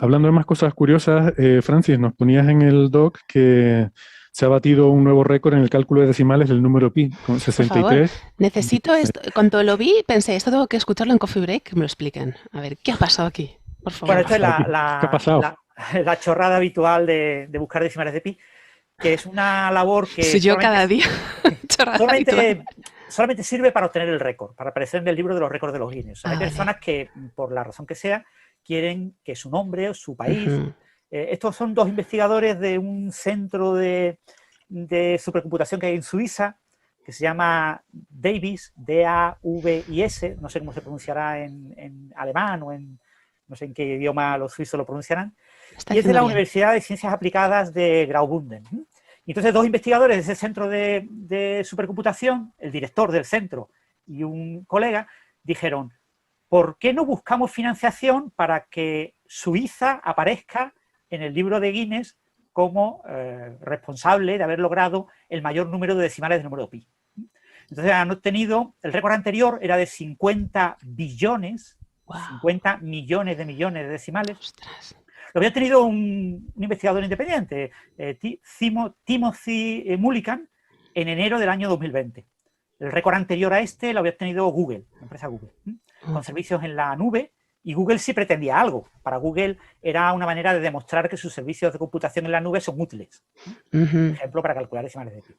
Hablando de más cosas curiosas, Francis, nos ponías en el doc que se ha batido un nuevo récord en el cálculo de decimales del número pi, con Por favor, 63. necesito 26. esto. Cuando lo vi, pensé, esto tengo que escucharlo en Coffee Break, que me lo expliquen. A ver, ¿qué ha pasado aquí? Por ¿Qué ha favor. Bueno, esto es pasado aquí? ¿Qué ha pasado? la chorrada habitual de buscar decimales de pi, que es una labor que Soy yo cada día. Chorrada habitual. solamente, solamente sirve para obtener el récord, para aparecer en el libro de los récords de los Guinness. O sea, hay Ah, vale. personas que, por la razón que sea, quieren que su nombre o su país. Ujú. Estos son dos investigadores de un centro de supercomputación que hay en Suiza, que se llama Davis, D-A-V-I-S, no sé cómo se pronunciará en alemán o en no sé en qué idioma los suizos lo pronunciarán, Está y es de haciendo la bien. Universidad de Ciencias Aplicadas de Graubünden. Y entonces dos investigadores de ese centro de supercomputación, el director del centro y un colega, dijeron, ¿por qué no buscamos financiación para que Suiza aparezca en el libro de Guinness como responsable de haber logrado el mayor número de decimales del número pi? Entonces han obtenido, el récord anterior era de 50 billones, Wow. 50 millones de decimales. Ostras. Lo había tenido un investigador independiente, Timothy Mullican, en enero del año 2020. El récord anterior a este lo había obtenido Google, la empresa Google, con servicios en la nube, y Google sí pretendía algo. Para Google era una manera de demostrar que sus servicios de computación en la nube son útiles. Por Ujú. ejemplo, para calcular decimales de pi.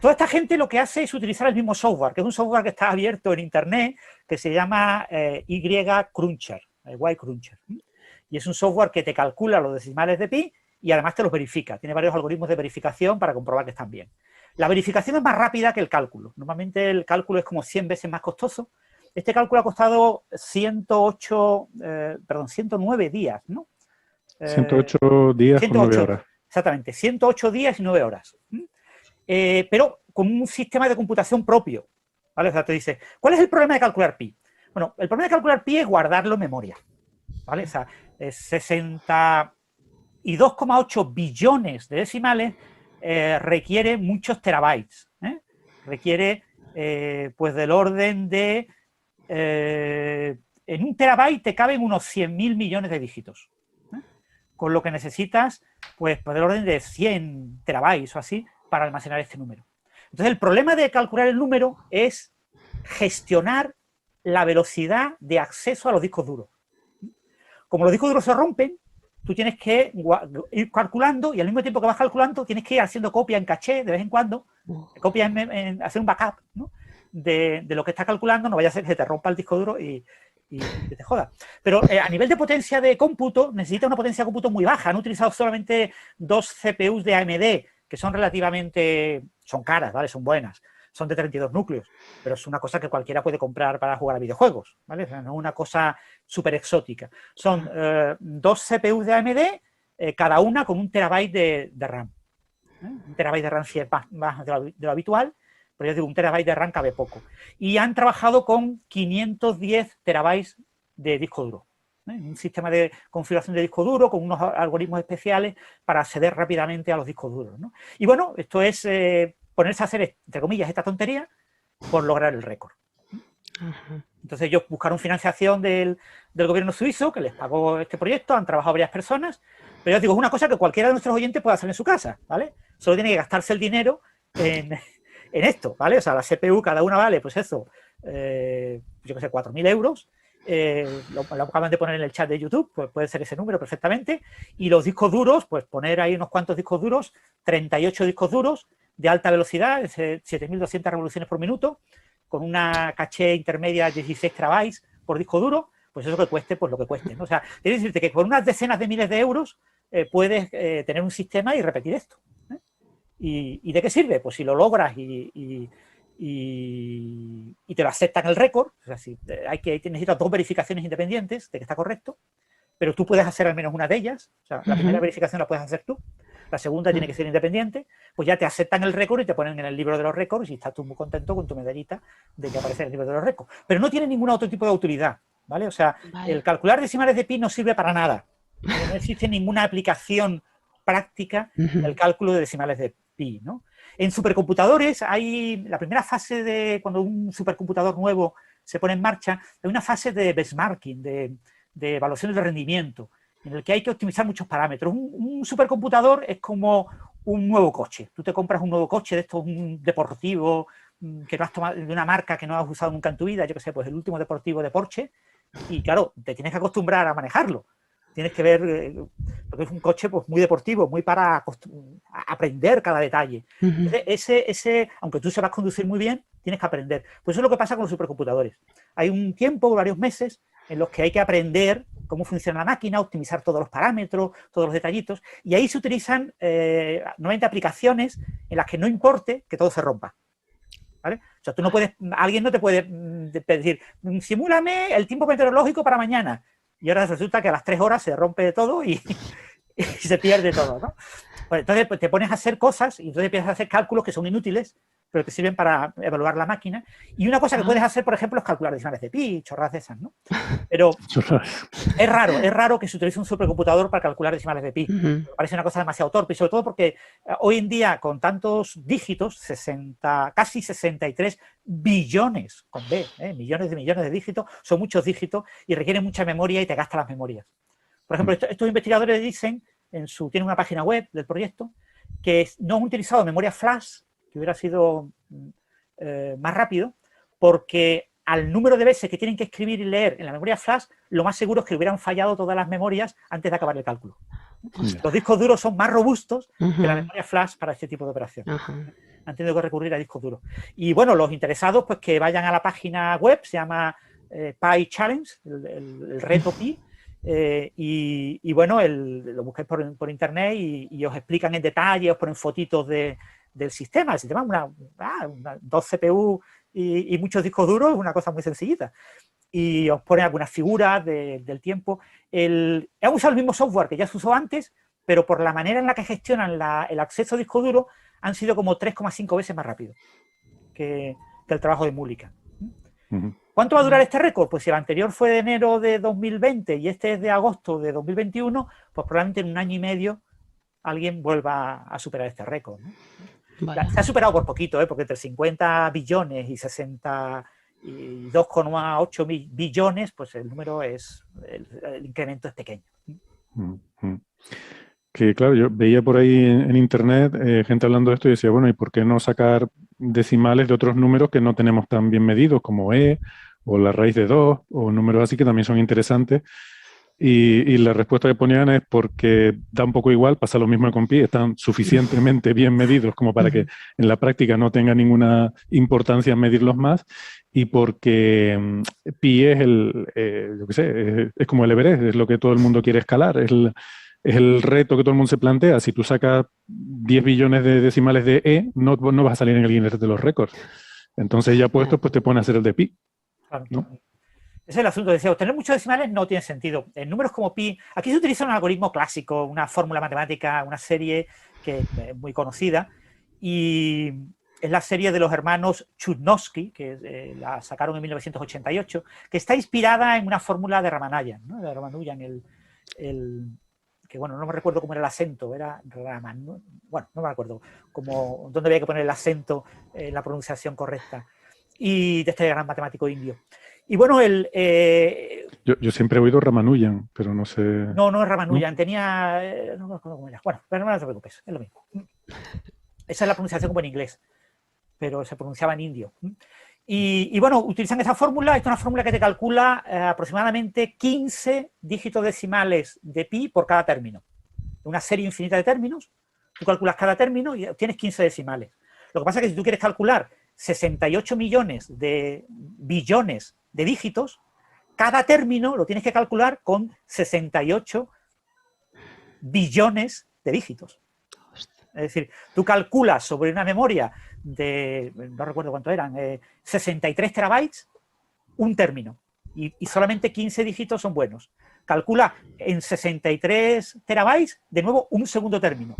Toda esta gente lo que hace es utilizar el mismo software, que es un software que está abierto en Internet, que se llama Y-Cruncher, Y-Cruncher. Y es un software que te calcula los decimales de pi y además te los verifica. Tiene varios algoritmos de verificación para comprobar que están bien. La verificación es más rápida que el cálculo. Normalmente el cálculo es como 100 veces más costoso. Este cálculo ha costado 109 días, ¿no? 108 días con 9 108, horas. exactamente, 108 días y 9 horas. Pero con un sistema de computación propio. ¿Vale? O sea, te dice, ¿cuál es el problema de calcular pi? Bueno, el problema de calcular pi es guardarlo en memoria. ¿Vale? O sea, 62,8 billones de decimales requiere muchos terabytes. Requiere pues del orden de... en un terabyte te caben unos 100.000 millones de dígitos. Con lo que necesitas, pues, del orden de 100 terabytes o así para almacenar este número. Entonces, el problema de calcular el número es gestionar la velocidad de acceso a los discos duros. Como los discos duros se rompen, tú tienes que ir calculando y al mismo tiempo que vas calculando tienes que ir haciendo copia en caché de vez en cuando, copia hacer un backup, ¿no? de lo que estás calculando, no vaya a ser que se te rompa el disco duro y te joda. Pero a nivel de potencia de cómputo, necesita una potencia de cómputo muy baja. Han utilizado solamente dos CPUs de AMD, que son relativamente, son caras, ¿vale? Son buenas. Son de 32 núcleos, pero es una cosa que cualquiera puede comprar para jugar a videojuegos, ¿vale? O sea, no es una cosa súper exótica. Son dos CPUs de AMD, cada una con 1 TB de RAM. 1 TB de RAM sí es más de lo habitual, pero yo digo, 1 TB de RAM cabe poco. Y han trabajado con 510 terabytes de disco duro. Un sistema de configuración de disco duro con unos algoritmos especiales para acceder rápidamente a los discos duros, ¿no? Y bueno, esto es ponerse a hacer, entre comillas, esta tontería por lograr el récord. Entonces ellos buscaron financiación del gobierno suizo, que les pagó este proyecto, han trabajado varias personas, pero yo os digo, es una cosa que cualquiera de nuestros oyentes puede hacer en su casa, ¿vale? Solo tiene que gastarse el dinero en esto, ¿vale? O sea, la CPU cada una vale, pues eso, yo qué sé, 4.000 euros. Lo acaban de poner en el chat de YouTube, pues puede ser ese número perfectamente. Y los discos duros, pues poner ahí unos cuantos discos duros, 38 discos duros de alta velocidad, 7.200 revoluciones por minuto, con una caché intermedia de 16 terabytes por disco duro, pues eso que cueste, pues lo que cueste, ¿no? O sea, quiero decirte que por unas decenas de miles de euros puedes tener un sistema y repetir esto. ¿Y de qué sirve? Pues si lo logras y te lo aceptan el récord, o sea, si necesitas dos verificaciones independientes de que está correcto, pero tú puedes hacer al menos una de ellas, o sea, la primera verificación la puedes hacer tú, la segunda tiene que ser independiente, pues ya te aceptan el récord y te ponen en el libro de los récords y estás tú muy contento con tu medallita de que aparece en el libro de los récords. Pero no tiene ningún otro tipo de utilidad, ¿vale? O sea, Vale. el calcular decimales de pi no sirve para nada. No existe ninguna aplicación práctica del cálculo de decimales de pi, ¿no? En supercomputadores hay la primera fase de cuando un supercomputador nuevo se pone en marcha, hay una fase de benchmarking, de evaluaciones de rendimiento. en el que hay que optimizar muchos parámetros. Un supercomputador es como un nuevo coche. Tú te compras un nuevo coche de estos, un deportivo que no has tomado, de una marca que no has usado nunca en tu vida, yo qué sé, pues el último deportivo de Porsche, y claro, te tienes que acostumbrar a manejarlo. Tienes que ver, porque es un coche pues muy deportivo, muy para aprender cada detalle. Entonces, aunque tú sepas conducir muy bien, tienes que aprender. Pues eso es lo que pasa con los supercomputadores. Hay un tiempo, varios meses, en los que hay que aprender cómo funciona la máquina, optimizar todos los parámetros, todos los detallitos, y ahí se utilizan 90 aplicaciones en las que no importe que todo se rompa. ¿Vale? O sea, tú no puedes, alguien no te puede decir, simúlame el tiempo meteorológico para mañana. Y ahora resulta que a las 3 horas se rompe todo y se pierde todo, ¿no? Pues entonces pues, te pones a hacer cosas y entonces empiezas a hacer cálculos que son inútiles, pero que sirven para evaluar la máquina. Y una cosa que puedes hacer, por ejemplo, es calcular decimales de pi, chorradas de esas, ¿no? Pero es raro que se utilice un supercomputador para calcular decimales de pi. Me parece una cosa demasiado torpe, y sobre todo porque hoy en día, con tantos dígitos, casi 63 billones, con B, millones de dígitos, son muchos dígitos y requieren mucha memoria y te gasta las memorias. Por ejemplo, estos investigadores dicen, tienen una página web del proyecto, que no han utilizado memoria flash, que hubiera sido más rápido, porque al número de veces que tienen que escribir y leer en la memoria flash, lo más seguro es que hubieran fallado todas las memorias antes de acabar el cálculo. Los discos duros son más robustos que la memoria flash para este tipo de operaciones. Han tenido que recurrir a discos duros. Y bueno, los interesados, pues que vayan a la página web, se llama Pi Challenge, el reto Pi, y bueno, lo busquéis por internet y os explican en detalle, os ponen fotitos del sistema. El sistema es 2 CPU y muchos discos duros, es una cosa muy sencillita. Y os ponen algunas figuras del tiempo. Han usado el mismo software que ya se usó antes, pero por la manera en la que gestionan el acceso a disco duro, han sido como 3,5 veces más rápido que el trabajo de Mulliken. ¿Cuánto va a durar este récord? Pues si el anterior fue de enero de 2020 y este es de agosto de 2021, pues probablemente en un año y medio alguien vuelva a superar este récord, ¿no? Vale. Se ha superado por poquito, porque entre 50 billones y 62,8 billones, pues el número el incremento es pequeño. Que claro, yo veía por ahí en internet gente hablando de esto y decía, bueno, ¿y por qué no sacar decimales de otros números que no tenemos tan bien medidos, como o la raíz de 2, o números así que también son interesantes? Y la respuesta que ponían es porque da un poco igual, pasa lo mismo con pi, están suficientemente bien medidos como para que en la práctica no tenga ninguna importancia medirlos más, y porque pi es yo qué sé, es como el Everest, es lo que todo el mundo quiere escalar, es el reto que todo el mundo se plantea. Si tú sacas 10 billones de decimales de no vas a salir en el Guinness de los récords. Entonces ya puesto, pues te pone a hacer el de pi, ¿no? Ese es el asunto. Decía, obtener muchos decimales no tiene sentido. En números como pi, aquí se utiliza un algoritmo clásico, una fórmula matemática, una serie que es muy conocida, y es la serie de los hermanos Chudnovsky, que la sacaron en 1988, que está inspirada en una fórmula de Ramanujan, ¿no? De Ramanujan, que bueno, no me recuerdo cómo era el acento, era bueno, no me acuerdo dónde había que poner el acento en la pronunciación correcta, y de este gran matemático indio. Y bueno, yo siempre he oído Ramanujan, pero no sé... No es Ramanujan, ¿no? No me acuerdo cómo era. Bueno, pero no te preocupes, es lo mismo. Esa es la pronunciación como en inglés, pero se pronunciaba en indio. Y bueno, utilizan esa fórmula. Esta es una fórmula que te calcula aproximadamente 15 dígitos decimales de pi por cada término. Una serie infinita de términos, tú calculas cada término y obtienes 15 decimales. Lo que pasa es que si tú quieres calcular 68 millones de billones de dígitos, cada término lo tienes que calcular con 68 billones de dígitos. Es decir, tú calculas sobre una memoria no recuerdo cuánto eran, 63 terabytes, un término, y solamente 15 dígitos son buenos. Calcula en 63 terabytes, de nuevo, un segundo término.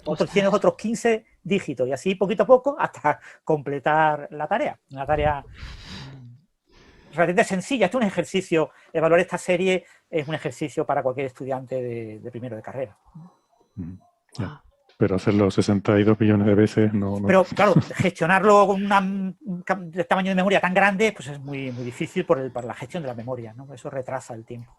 Y tienes otros 15 dígitos, y así poquito a poco hasta completar la tarea. Una tarea realmente sencilla. Esto es un ejercicio, evaluar esta serie es un ejercicio para cualquier estudiante de primero de carrera. Yeah. Pero hacerlo 62 billones de veces no... Pero claro, gestionarlo con un tamaño de memoria tan grande, pues es muy, muy difícil por la gestión de la memoria, ¿no? Eso retrasa el tiempo.